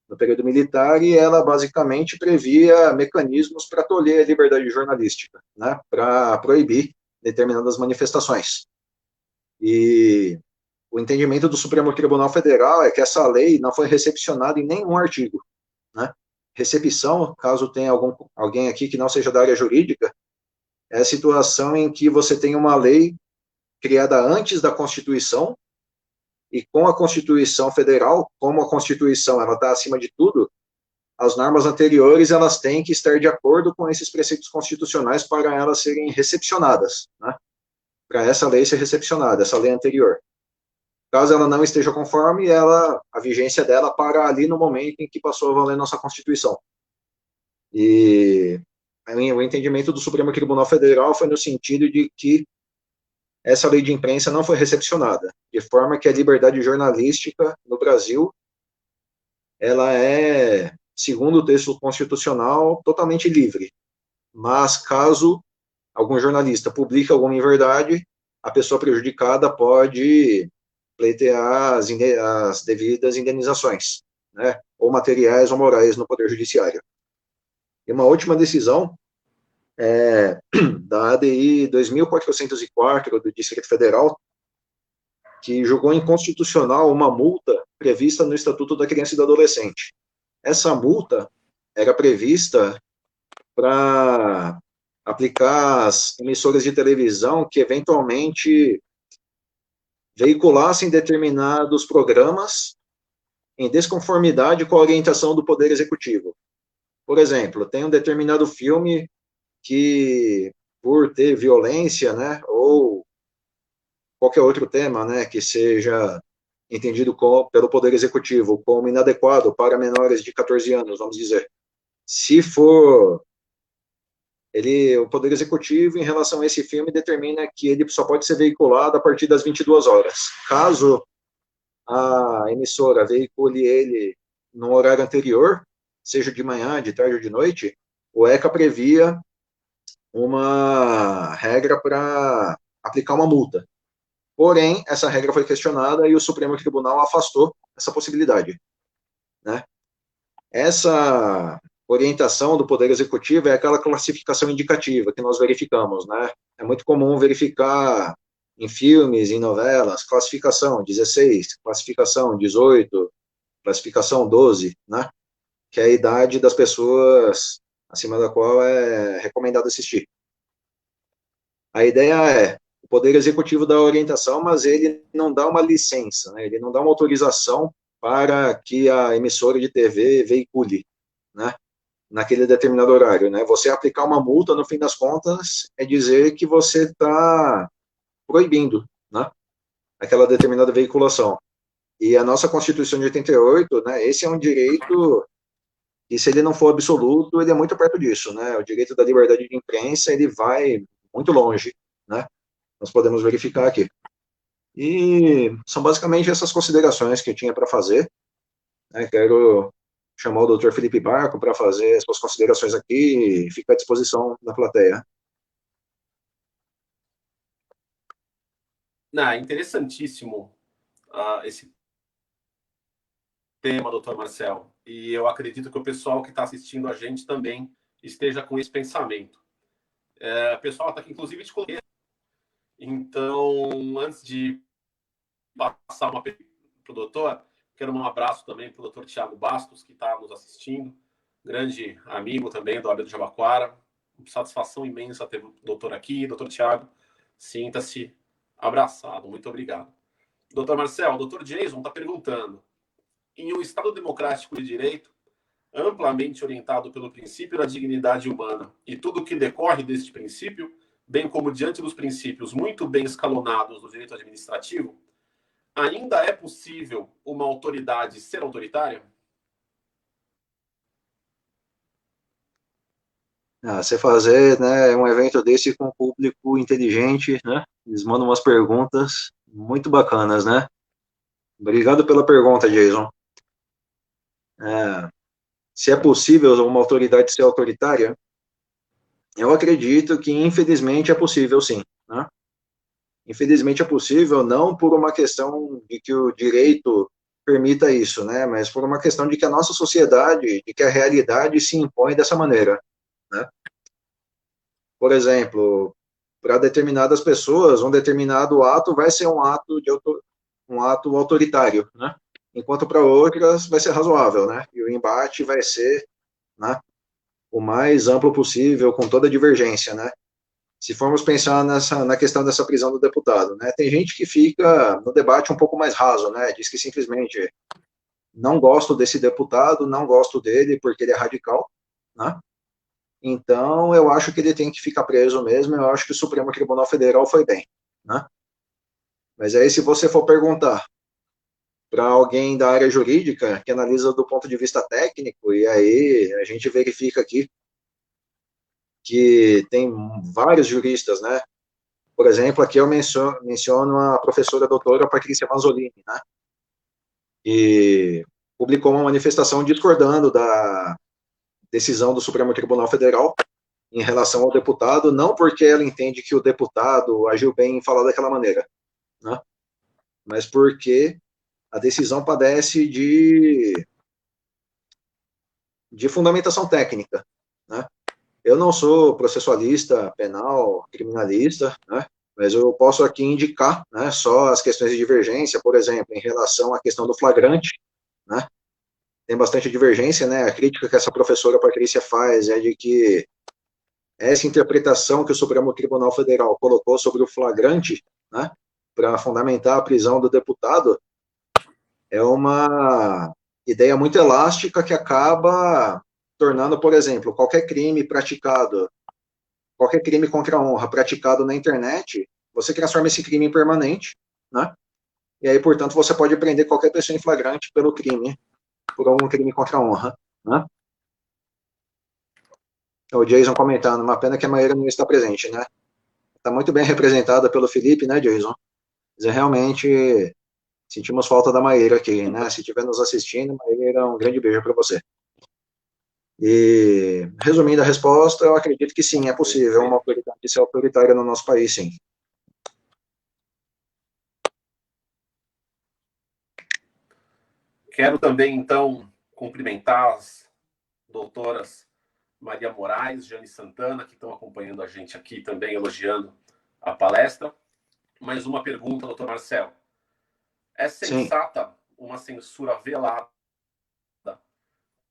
no período militar e ela basicamente previa mecanismos para tolher a liberdade jornalística, né, para proibir determinadas manifestações. E o entendimento do Supremo Tribunal Federal é que essa lei não foi recepcionada em nenhum artigo, né? Recepção, caso tenha alguém aqui que não seja da área jurídica, é a situação em que você tem uma lei criada antes da Constituição e com a Constituição Federal, como a Constituição ela está acima de tudo, as normas anteriores elas têm que estar de acordo com esses preceitos constitucionais para elas serem recepcionadas, né? Para essa lei ser recepcionada, essa lei anterior. Caso ela não esteja conforme, a vigência dela para ali no momento em que passou a valer nossa Constituição. E o entendimento do Supremo Tribunal Federal foi no sentido de que essa lei de imprensa não foi recepcionada, de forma que a liberdade jornalística no Brasil, ela é, segundo o texto constitucional, totalmente livre. Mas caso algum jornalista publique alguma inverdade, a pessoa prejudicada pode pleitear as devidas indenizações, né, ou materiais ou morais no Poder Judiciário. E uma última decisão da ADI 2404 do Distrito Federal, que julgou inconstitucional uma multa prevista no Estatuto da Criança e do Adolescente. Essa multa era prevista para aplicar às emissoras de televisão que eventualmente veiculassem determinados programas em desconformidade com a orientação do Poder Executivo. Por exemplo, tem um determinado filme que, por ter violência, né, ou qualquer outro tema, né, que seja entendido pelo Poder Executivo como inadequado para menores de 14 anos, vamos dizer. Se for o Poder Executivo, em relação a esse filme, determina que ele só pode ser veiculado a partir das 22 horas. Caso a emissora veicule ele no horário anterior, seja de manhã, de tarde ou de noite, o ECA previa uma regra para aplicar uma multa. Porém, essa regra foi questionada e o Supremo Tribunal afastou essa possibilidade, né? Essa orientação do Poder Executivo é aquela classificação indicativa que nós verificamos, né? É muito comum verificar em filmes, em novelas, classificação 16, classificação 18, classificação 12, né? Que é a idade das pessoas acima da qual é recomendado assistir. A ideia é, o Poder Executivo dá a orientação, mas ele não dá uma licença, né? Ele não dá uma autorização para que a emissora de TV veicule, né, naquele determinado horário, né? Você aplicar uma multa, no fim das contas, é dizer que você está proibindo, né, aquela determinada veiculação. E a nossa Constituição de 88, né, esse é um direito que, se ele não for absoluto, ele é muito perto disso, né? O direito da liberdade de imprensa, ele vai muito longe, né? Nós podemos verificar aqui. E são basicamente essas considerações que eu tinha para fazer, né? Quero chamar o doutor Felipe Barco para fazer as suas considerações aqui e ficar à disposição da plateia. Não, interessantíssimo esse tema, doutor Marcel. E eu acredito que o pessoal que está assistindo a gente também esteja com esse pensamento. O pessoal está aqui, inclusive, de colega. Então, antes de passar uma pergunta para o doutor, quero um abraço também para o doutor Tiago Bastos, que está nos assistindo, grande amigo também do AB do Jabaquara. Satisfação imensa ter o doutor aqui. Doutor Tiago, sinta-se abraçado. Muito obrigado. Doutor Marcel, o doutor Jason está perguntando: em um Estado democrático de direito, amplamente orientado pelo princípio da dignidade humana e tudo o que decorre deste princípio, bem como diante dos princípios muito bem escalonados do direito administrativo, ainda é possível uma autoridade ser autoritária? Você fazer, né, um evento desse com um público inteligente, né? Eles mandam umas perguntas muito bacanas, né? Obrigado pela pergunta, Jason. Se é possível uma autoridade ser autoritária, eu acredito que, infelizmente, é possível, sim, né? Infelizmente é possível, não por uma questão de que o direito permita isso, né? Mas por uma questão de que a nossa sociedade, de que a realidade se impõe dessa maneira, né? Por exemplo, para determinadas pessoas, um determinado ato vai ser um ato autoritário, né? Enquanto para outras vai ser razoável, né? E o embate vai ser, né, o mais amplo possível, com toda a divergência, né? Se formos pensar na questão dessa prisão do deputado, né? Tem gente que fica no debate um pouco mais raso, né? Diz que simplesmente não gosto desse deputado, não gosto dele porque ele é radical, né? Então, eu acho que ele tem que ficar preso mesmo, eu acho que o Supremo Tribunal Federal foi bem, né? Mas aí, se você for perguntar para alguém da área jurídica, que analisa do ponto de vista técnico, e aí a gente verifica aqui que tem vários juristas, né? Por exemplo, aqui eu menciono a professora doutora Patrícia Mazzolini, né? E publicou uma manifestação discordando da decisão do Supremo Tribunal Federal em relação ao deputado, não porque ela entende que o deputado agiu bem em falar daquela maneira, né? Mas porque a decisão padece de fundamentação técnica, né? Eu não sou processualista penal, criminalista, né? Mas eu posso aqui indicar, né, só as questões de divergência, por exemplo, em relação à questão do flagrante, né? Tem bastante divergência, né? A crítica que essa professora Patrícia faz é de que essa interpretação que o Supremo Tribunal Federal colocou sobre o flagrante, né, para fundamentar a prisão do deputado, é uma ideia muito elástica que acaba tornando, por exemplo, qualquer crime contra a honra praticado na internet, você transforma esse crime em permanente, né? E aí, portanto, você pode prender qualquer pessoa em flagrante pelo crime, por algum crime contra a honra, né? O Jason comentando, uma pena que a Maíra não está presente, né? Está muito bem representada pelo Felipe, né, Jason? Mas realmente sentimos falta da Maíra aqui, né? Se estiver nos assistindo, Maíra, um grande beijo para você. E, resumindo a resposta, eu acredito que sim, é possível uma autoridade ser autoritária no nosso país, sim. Quero também, então, cumprimentar as doutoras Maria Moraes, Jane Santana, que estão acompanhando a gente aqui também, elogiando a palestra. Mais uma pergunta, doutor Marcelo. É Sim. sensata uma censura velada,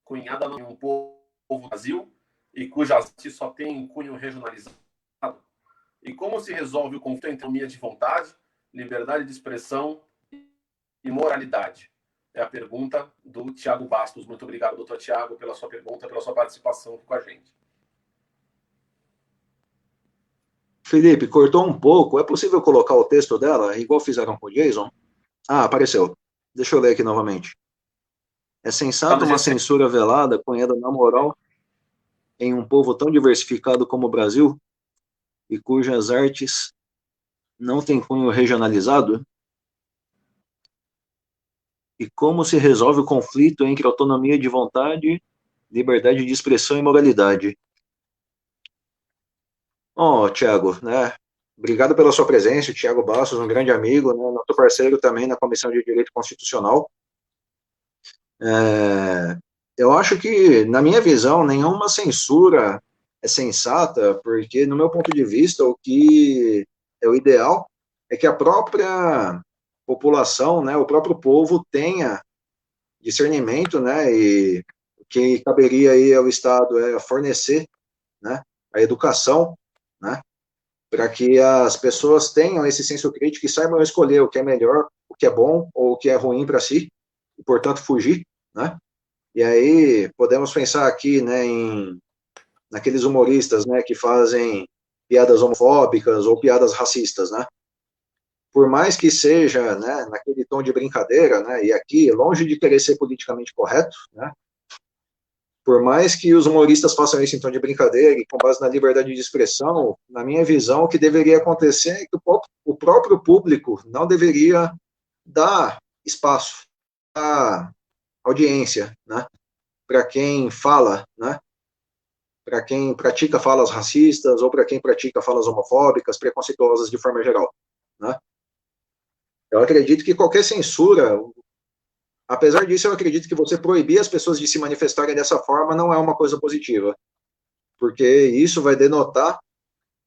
cunhada em um povo do Brasil e cuja arte só tem cunho regionalizado? E como se resolve o conflito entre autonomia de vontade, liberdade de expressão e moralidade? É a pergunta do Tiago Bastos. Muito obrigado, doutor Tiago, pela sua pergunta, pela sua participação com a gente. Felipe, cortou um pouco. É possível colocar o texto dela, igual fizeram com o Jason? Ah, apareceu. Deixa eu ler aqui novamente. É Tá sensato no uma GC. censura velada, cunhada na moral, em um povo tão diversificado como o Brasil, e cujas artes não têm cunho regionalizado? E como se resolve o conflito entre autonomia de vontade, liberdade de expressão e moralidade? Ó, Tiago, né? Obrigado pela sua presença, o Tiago Bastos, um grande amigo, né? Nosso parceiro também na Comissão de Direito Constitucional. Eu acho que, na minha visão, nenhuma censura é sensata, porque, no meu ponto de vista, o que é o ideal é que a própria população, né, o próprio povo tenha discernimento, né, e o que caberia aí ao Estado é fornecer, né, a educação, né, para que as pessoas tenham esse senso crítico e saibam escolher o que é melhor, o que é bom ou o que é ruim para si, e, portanto, fugir, né. E aí podemos pensar aqui, né, naqueles humoristas, né, que fazem piadas homofóbicas ou piadas racistas, né? Por mais que seja, né, naquele tom de brincadeira, né, e aqui, longe de querer ser politicamente correto, né, por mais que os humoristas façam isso em tom de brincadeira e com base na liberdade de expressão, na minha visão, o que deveria acontecer é que o próprio público não deveria dar espaço à audiência, né, para quem fala, né, para quem pratica falas racistas ou para quem pratica falas homofóbicas, preconceituosas de forma geral, né? Eu acredito que qualquer censura, apesar disso, eu acredito que você proibir as pessoas de se manifestarem dessa forma não é uma coisa positiva, porque isso vai denotar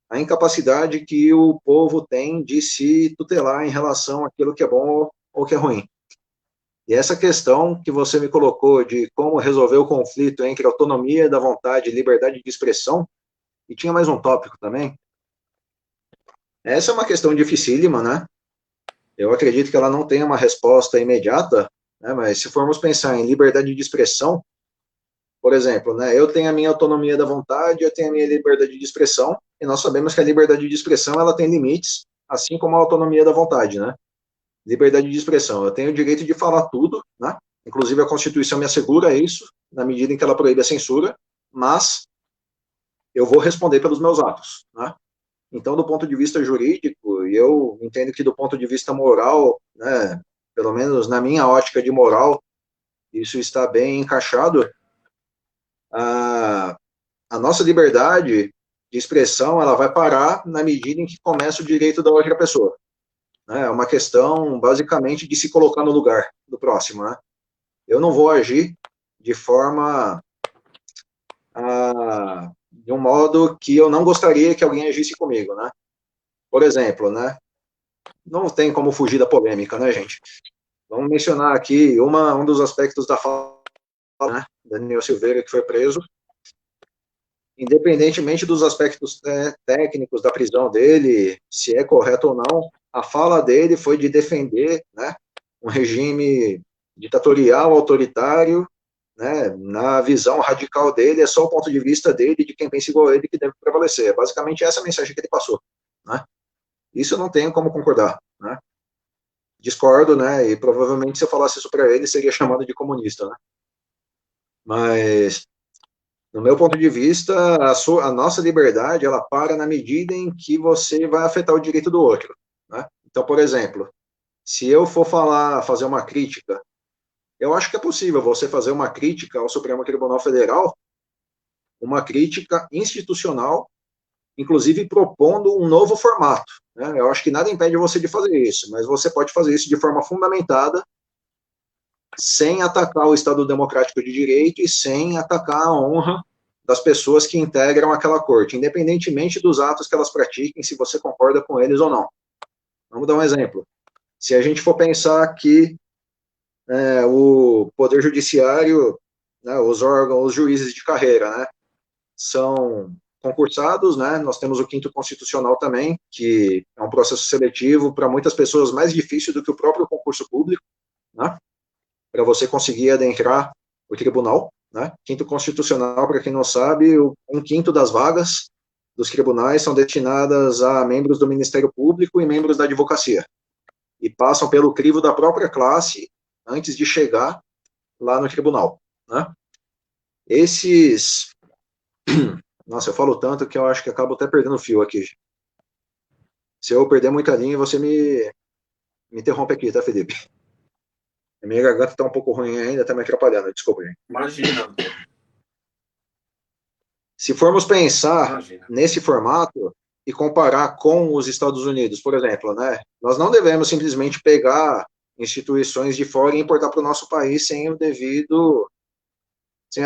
a incapacidade que o povo tem de se tutelar em relação àquilo que é bom ou que é ruim. E essa questão que você me colocou de como resolver o conflito entre autonomia da vontade e liberdade de expressão, e tinha mais um tópico também, essa é uma questão dificílima, né? Eu acredito que ela não tem uma resposta imediata, né? Mas se formos pensar em liberdade de expressão, por exemplo, né, eu tenho a minha autonomia da vontade, eu tenho a minha liberdade de expressão, e nós sabemos que a liberdade de expressão ela tem limites, assim como a autonomia da vontade, né? Liberdade de expressão, eu tenho o direito de falar tudo, né? Inclusive a Constituição me assegura isso, na medida em que ela proíbe a censura, mas eu vou responder pelos meus atos, né? Então, do ponto de vista jurídico, e eu entendo que do ponto de vista moral, né, pelo menos na minha ótica de moral, isso está bem encaixado. A nossa liberdade de expressão, ela vai parar na medida em que começa o direito da outra pessoa. É uma questão, basicamente, de se colocar no lugar do próximo, né? Eu não vou agir de forma, de um modo que eu não gostaria que alguém agisse comigo, né? Por exemplo, né? Não tem como fugir da polêmica, né, gente? Vamos mencionar aqui um dos aspectos da fala, né? Daniel Silveira, que foi preso, independentemente dos aspectos técnicos da prisão dele, se é correto ou não, a fala dele foi de defender, né, um regime ditatorial, autoritário, né, na visão radical dele, é só o ponto de vista dele, de quem pensa igual a ele, que deve prevalecer. É basicamente essa a mensagem que ele passou, né? Isso eu não tenho como concordar, né? Discordo, né, e provavelmente se eu falasse isso para ele, seria chamado de comunista, né? Mas no meu ponto de vista, a nossa liberdade, ela para na medida em que você vai afetar o direito do outro, né? Então, por exemplo, se eu for fazer uma crítica, eu acho que é possível você fazer uma crítica ao Supremo Tribunal Federal, uma crítica institucional, inclusive propondo um novo formato, né? Eu acho que nada impede você de fazer isso, mas você pode fazer isso de forma fundamentada, sem atacar o Estado Democrático de Direito e sem atacar a honra das pessoas que integram aquela corte, independentemente dos atos que elas pratiquem, se você concorda com eles ou não. Vamos dar um exemplo. Se a gente for pensar que o Poder Judiciário, né, os órgãos, os juízes de carreira, né, são concursados, né, nós temos o quinto constitucional também, que é um processo seletivo para muitas pessoas mais difícil do que o próprio concurso público, né, para você conseguir adentrar o tribunal, né? Quinto constitucional, para quem não sabe, um quinto das vagas dos tribunais são destinadas a membros do Ministério Público e membros da advocacia, e passam pelo crivo da própria classe antes de chegar lá no tribunal, né? Nossa, eu falo tanto que eu acho que acabo até perdendo o fio aqui. Se eu perder muita linha, você me interrompe aqui, tá, Felipe? A minha garganta está um pouco ruim ainda, está me atrapalhando, desculpa, gente. Imagina. Se formos pensar nesse formato e comparar com os Estados Unidos, por exemplo, né, nós não devemos simplesmente pegar instituições de fora e importar para o nosso país sem a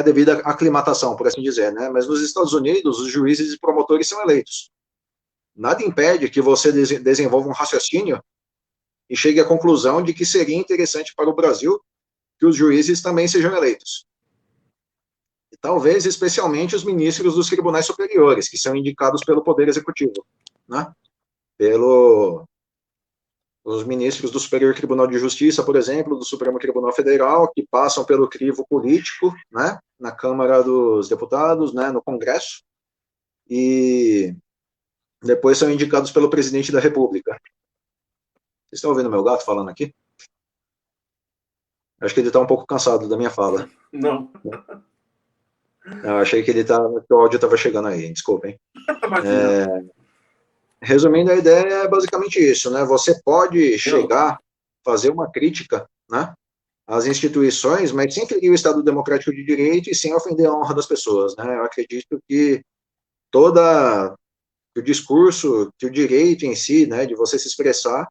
devida aclimatação, por assim dizer, né? Mas nos Estados Unidos, os juízes e promotores são eleitos. Nada impede que você desenvolva um raciocínio e chegue à conclusão de que seria interessante para o Brasil que os juízes também sejam eleitos. E talvez, especialmente, os ministros dos tribunais superiores, que são indicados pelo Poder Executivo, né? Os ministros do Superior Tribunal de Justiça, por exemplo, do Supremo Tribunal Federal, que passam pelo crivo político, né, na Câmara dos Deputados, né, no Congresso, e depois são indicados pelo presidente da República. Vocês estão ouvindo meu gato falando aqui? Acho que ele está um pouco cansado da minha fala. Não. Eu achei que que o áudio estava chegando aí, desculpem. Resumindo, a ideia é basicamente isso, né? Você pode chegar, fazer uma crítica, né, às instituições, mas sem ferir o Estado Democrático de Direito e sem ofender a honra das pessoas, né? Eu acredito que o discurso, que o direito em si, né, de você se expressar,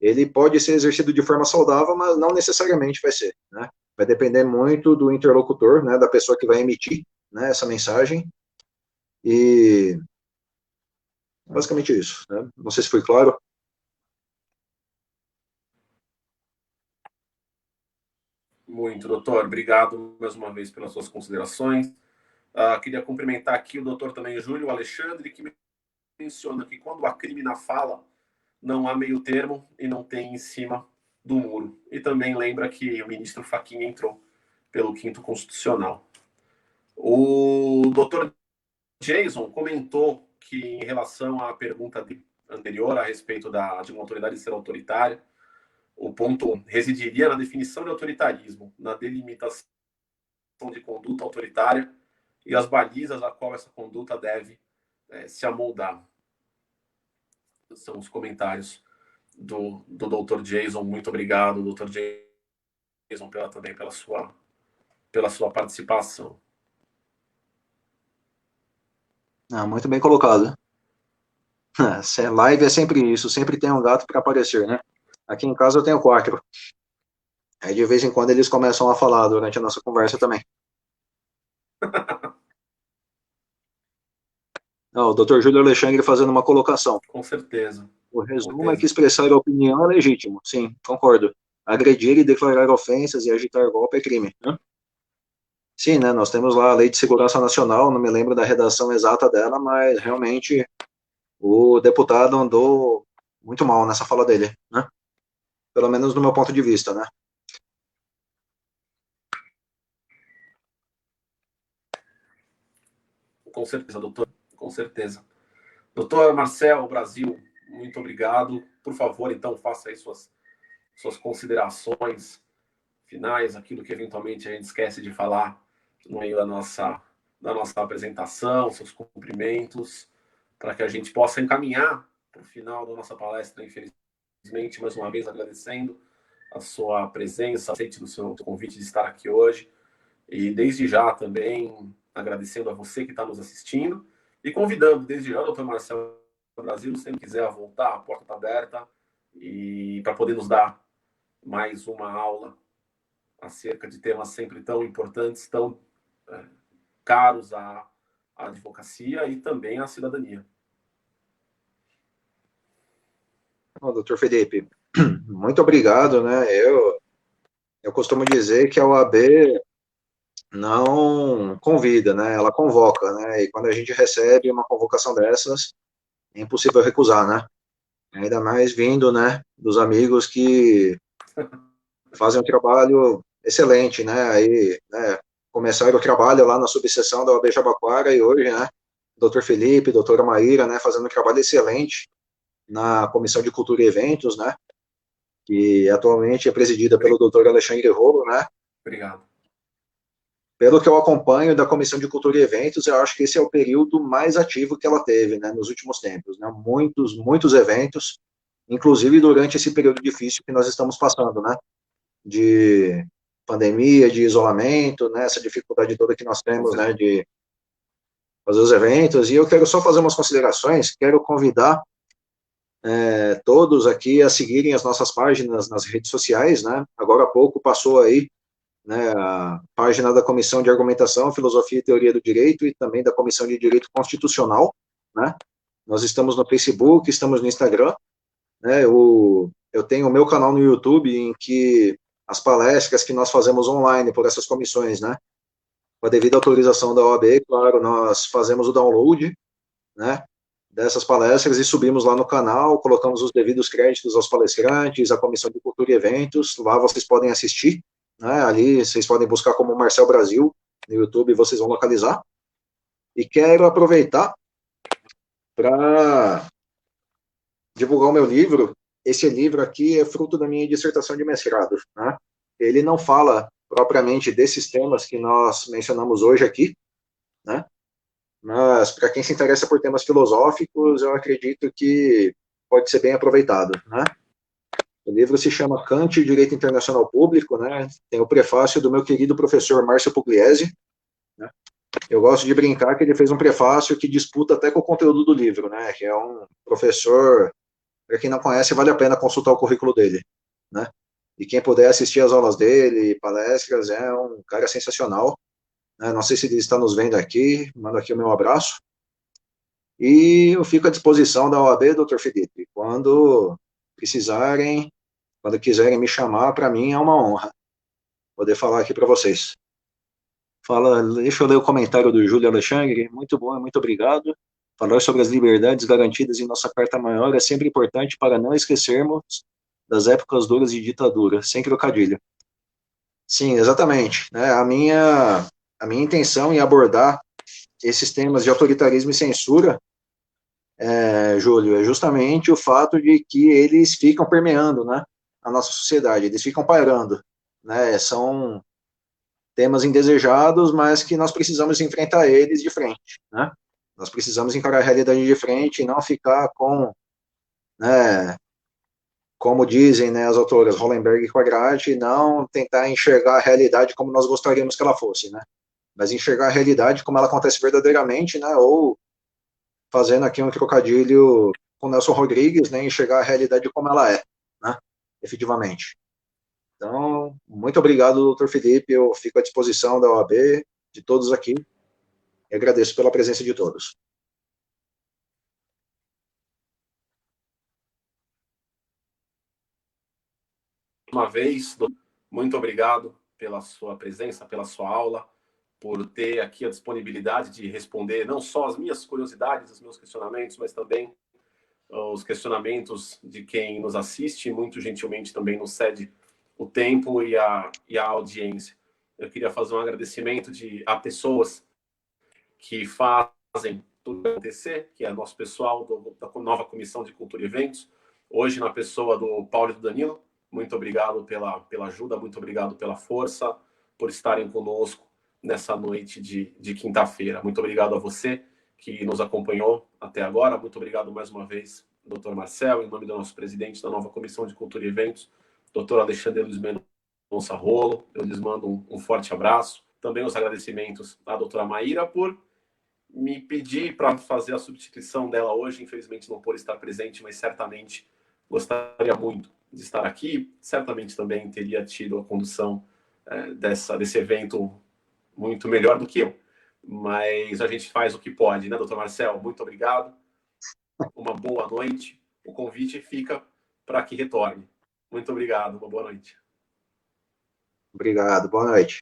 ele pode ser exercido de forma saudável, mas não necessariamente vai ser, né? Vai depender muito do interlocutor, né, da pessoa que vai emitir, né, essa mensagem, e basicamente isso, né? Não sei se foi claro. Muito, doutor. Obrigado mais uma vez pelas suas considerações. Queria cumprimentar aqui o doutor também, Júlio Alexandre, que menciona que quando há crime na fala, não há meio termo e não tem em cima do muro. E também lembra que o ministro Fachin entrou pelo quinto constitucional. O doutor Jason comentou que, em relação à pergunta anterior a respeito de uma autoridade ser autoritária, o ponto residiria na definição de autoritarismo, na delimitação de conduta autoritária e as balizas a qual essa conduta deve se amoldar. São os comentários do Dr. Jason. Muito obrigado, Dr. Jason, também pela sua participação. Muito bem colocado. Live é sempre isso, sempre tem um gato para aparecer, né? Aqui em casa eu tenho 4. Aí de vez em quando eles começam a falar durante a nossa conversa também. O Dr. Júlio Alexandre fazendo uma colocação. Com certeza. O resumo é que expressar a opinião é legítimo. Sim, concordo. Agredir e declarar ofensas e agitar golpe é crime, né? Sim, né? Nós temos lá a Lei de Segurança Nacional, não me lembro da redação exata dela, mas realmente o deputado andou muito mal nessa fala dele, né? Pelo menos do meu ponto de vista, né? Com certeza, doutor. Com certeza. Doutor Marcel Brasil, muito obrigado. Por favor, então, faça aí suas considerações finais, aquilo que eventualmente a gente esquece de falar no meio da nossa apresentação, seus cumprimentos, para que a gente possa encaminhar para o final da nossa palestra, infelizmente, mais uma vez agradecendo a sua presença, aceite do seu convite de estar aqui hoje, e desde já também agradecendo a você que está nos assistindo e convidando desde já o doutor Marcelo Brasil, se ele quiser voltar, a porta está aberta, e para poder nos dar mais uma aula acerca de temas sempre tão importantes, tão caros à advocacia e também à cidadania. Doutor Felipe, muito obrigado, né? Eu costumo dizer que a OAB não convida, né? Ela convoca, né? E quando a gente recebe uma convocação dessas, é impossível recusar, né? Ainda mais vindo, né, dos amigos que fazem um trabalho excelente, né? Aí, né, começaram o trabalho lá na subseção da OAB Jabaquara e hoje, né, Dr. Felipe, doutora Maíra, né, fazendo um trabalho excelente na Comissão de Cultura e Eventos, né, que atualmente é presidida pelo Dr. Alexandre Rolo, né. Obrigado. Pelo que eu acompanho da Comissão de Cultura e Eventos, eu acho que esse é o período mais ativo que ela teve, né, nos últimos tempos, né, muitos eventos, inclusive durante esse período difícil que nós estamos passando, né, de pandemia, de isolamento, né, essa dificuldade toda que nós temos, né, de fazer os eventos, e eu quero só fazer umas considerações, quero convidar todos aqui a seguirem as nossas páginas nas redes sociais, né, agora há pouco passou aí, né, a página da Comissão de Argumentação, Filosofia e Teoria do Direito e também da Comissão de Direito Constitucional, né, nós estamos no Facebook, estamos no Instagram, né, eu tenho o meu canal no YouTube em que as palestras que nós fazemos online por essas comissões, né, com a devida autorização da OAB, claro, nós fazemos o download, né, dessas palestras e subimos lá no canal, colocamos os devidos créditos aos palestrantes, à Comissão de Cultura e Eventos, lá vocês podem assistir, né, ali vocês podem buscar como Marcel Brasil, no YouTube vocês vão localizar, e quero aproveitar para divulgar o meu livro. Esse livro aqui é fruto da minha dissertação de mestrado, né? Ele não fala propriamente desses temas que nós mencionamos hoje aqui, né? Mas para quem se interessa por temas filosóficos, eu acredito que pode ser bem aproveitado, né? O livro se chama Kant e Direito Internacional Público, né? Tem o prefácio do meu querido professor Márcio Pugliese, né? Eu gosto de brincar que ele fez um prefácio que disputa até com o conteúdo do livro, né? Que é um professor Para quem não conhece, vale a pena consultar o currículo dele, né? E quem puder assistir às aulas dele, palestras, é um cara sensacional, né? Não sei se ele está nos vendo aqui, mando aqui o meu abraço. E eu fico à disposição da OAB, doutor Felipe, quando precisarem, quando quiserem me chamar, para mim é uma honra poder falar aqui para vocês. Fala, deixa eu ler o comentário do Júlio Alexandre. Muito bom, muito obrigado. Falar sobre as liberdades garantidas em nossa Carta Maior é sempre importante para não esquecermos das épocas duras de ditadura, sem trocadilho. Sim, exatamente. Né? A minha intenção em abordar esses temas de autoritarismo e censura, Júlio, é justamente o fato de que eles ficam permeando, né, a nossa sociedade, eles ficam pairando, né? São temas indesejados, mas que nós precisamos enfrentar eles de frente, né? Nós precisamos encarar a realidade de frente e não ficar com, né, como dizem, né, as autoras Hollenberg e Quadrati, não tentar enxergar a realidade como nós gostaríamos que ela fosse, né? Mas enxergar a realidade como ela acontece verdadeiramente, né? Ou fazendo aqui um trocadilho com Nelson Rodrigues, né? Enxergar a realidade como ela é, né? Efetivamente. Então, muito obrigado, doutor Felipe. Eu fico à disposição da OAB, de todos aqui, e agradeço pela presença de todos. Uma vez, muito obrigado pela sua presença, pela sua aula, por ter aqui a disponibilidade de responder não só as minhas curiosidades, os meus questionamentos, mas também os questionamentos de quem nos assiste, muito gentilmente também nos cede o tempo e a audiência. Eu queria fazer um agradecimento a pessoas que fazem tudo acontecer, que é nosso pessoal da nova Comissão de Cultura e Eventos, hoje na pessoa do Paulo e do Danilo. Muito obrigado pela ajuda, muito obrigado pela força, por estarem conosco nessa noite de quinta-feira. Muito obrigado a você que nos acompanhou até agora. Muito obrigado mais uma vez, doutor Marcel, em nome do nosso presidente da nova Comissão de Cultura e Eventos, doutor Alexandre Luiz Mendonça Rolo. Eu lhes mando um forte abraço. Também os agradecimentos à doutora Maíra por me pedir para fazer a substituição dela hoje. Infelizmente não pôde estar presente, mas certamente gostaria muito de estar aqui. Certamente também teria tido a condução desse evento muito melhor do que eu. Mas a gente faz o que pode, né, doutor Marcel? Muito obrigado. Uma boa noite. O convite fica para que retorne. Muito obrigado. Uma boa noite. Obrigado, boa noite.